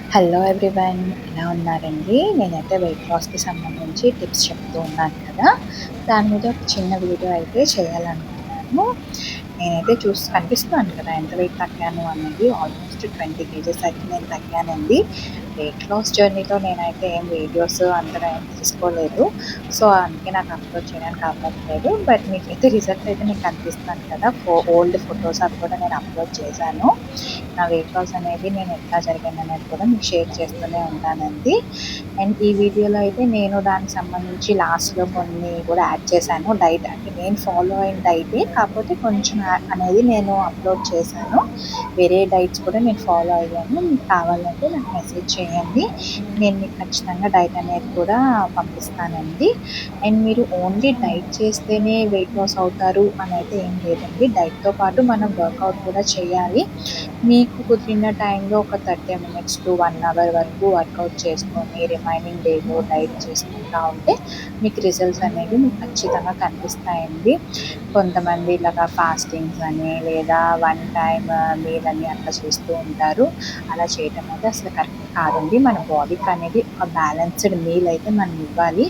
Hello everyone, ఎలా ఉన్నారండి? నేనైతే వెయిట్ లాస్‌కి సంబంధించి టిప్స్ చెప్తూ ఉన్నాను కదా! దాని మీద ఒక చిన్న వీడియో అయితే చేయాలనుకున్నాను. నేనైతే కనిపిస్తున్నాను కదా! ఎంత వెయిట్ తగ్గాను అనేది. ఆల్మోస్ట్ 20 కేజెస్ అయితే నేను తగ్గానండి. వెయిట్ లాస్ జర్నీలో నేనైతే ఏం వీడియోస్ అంతగా ఏం తీసుకోలేదు. సో, అందుకే నాకు అప్‌లోడ్ చేయడానికి అవ్వట్లేదు. బట్ మీకైతే రిజల్ట్ అయితే మీకు కనిపిస్తాను కదా! ఓల్డ్ ఫోటోస్ అవి కూడా నేను అప్‌లోడ్ చేశాను. నా వెయిట్ లాస్ అనేది నేను ఎట్లా జరిగిందనేది కూడా మీకు షేర్ చేస్తూనే ఉంటానండి. అండ్ ఈ వీడియోలో అయితే నేను దానికి సంబంధించి లాస్ట్‌లో కొన్ని కూడా యాడ్ చేశాను. డైట్ అంటే నేను ఫాలో అయిన డైటే, కాకపోతే కొంచెం అనేది నేను అప్‌లోడ్ చేశాను. వేరే డైట్స్ కూడా నేను ఫాలో అయ్యాను. మీకు కావాలంటే నాకు మెసేజ్ చేయండి. నేను మీకు ఖచ్చితంగా డైట్ అనేది కూడా పంపిస్తానండి. అండ్ మీరు ఓన్లీ డైట్ చేస్తేనే వెయిట్ లాస్ అవుతారు అనైతే ఏం లేదండి. డైట్‌తో పాటు మనం వర్కౌట్ కూడా చేయాలి. మీకు కుదిరిన టైంలో ఒక 30 మినిట్స్ టు 1 అవర్ వరకు వర్కౌట్ చేసుకొని, రిమైనింగ్ డేలో డైట్ చేసుకుంటా ఉంటే మీకు రిజల్ట్స్ అనేవి మీకు ఖచ్చితంగా కనిపిస్తాయండి. కొంతమంది ఇలాగా ఫాస్టింగ్స్ అని లేదా వన్ టైమ్ మీల్ అని అట్లా చేస్తూ ఉంటారు. అలా చేయటం అయితే అసలు కరెక్ట్ కాదండి. మన బాడీకి అనేది ఒక బ్యాలెన్స్‌డ్ మీల్ అయితే మనం ఇవ్వాలి.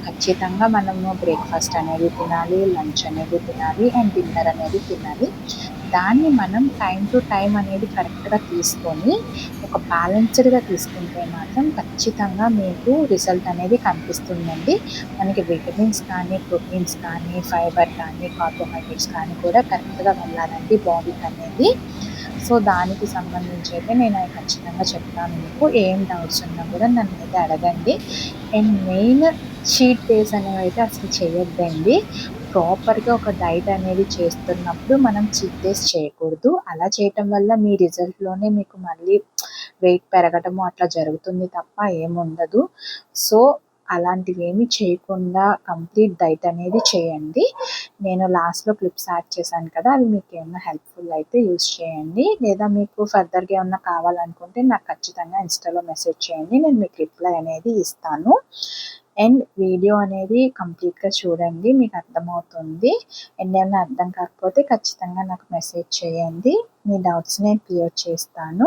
ఖచ్చితంగా మనము బ్రేక్‌ఫాస్ట్ అనేది తినాలి, లంచ్ అనేది తినాలి అండ్ డిన్నర్ అనేది తినాలి. దాన్ని మనం టైమ్ టు టైమ్ అనేది కరెక్ట్‌గా తీసుకొని, ఒక బ్యాలెన్స్‌డ్‌గా తీసుకుంటే మాత్రం ఖచ్చితంగా మీకు రిజల్ట్ అనేది కనిపిస్తుందండి. మనకి విటమిన్స్ కానీ, ప్రోటీన్స్ కానీ, ఫైబర్ కానీ, కార్బోహైడ్రేట్స్ కానీ కూడా కరెక్ట్‌గా వెళ్ళాలండి బాడీకనేది. సో, దానికి సంబంధించి అయితే నేను ఖచ్చితంగా చెప్తాను మీకు. ఏం డౌట్స్ ఉన్నా కూడా నన్నైతే అడగండి. అండ్ మెయిన్ చీట్ డేస్ అనేవైతే అసలు చేయొద్దండి. ప్రాపర్‌గా ఒక డైట్ అనేది చేస్తున్నప్పుడు మనం చీట్ డేస్ చేయకూడదు. అలా చేయటం వల్ల మీ రిజల్ట్‌లోనే మీకు మళ్ళీ వెయిట్ పెరగటము అట్లా జరుగుతుంది తప్ప ఏముండదు. సో, అలాంటివేమీ చేయకుండా కంప్లీట్ డైట్ అనేది చేయండి. నేను లాస్ట్‌లో క్లిప్స్ యాడ్ చేశాను కదా! అవి మీకేమన్నా హెల్ప్‌ఫుల్ అయితే యూజ్ చేయండి. లేదా మీకు ఫర్దర్‌గా ఏమన్నా కావాలనుకుంటే నాకు ఖచ్చితంగా ఇన్‌స్టాలో మెసేజ్ చేయండి. నేను మీకు రిప్లై అనేది ఇస్తాను. అండ్ వీడియో అనేది కంప్లీట్‌గా చూడండి. మీకు అర్థమవుతుంది. అండ్ ఏమన్నా అర్థం కాకపోతే ఖచ్చితంగా నాకు మెసేజ్ చేయండి. మీ డౌట్స్ నేను క్లియర్ చేస్తాను.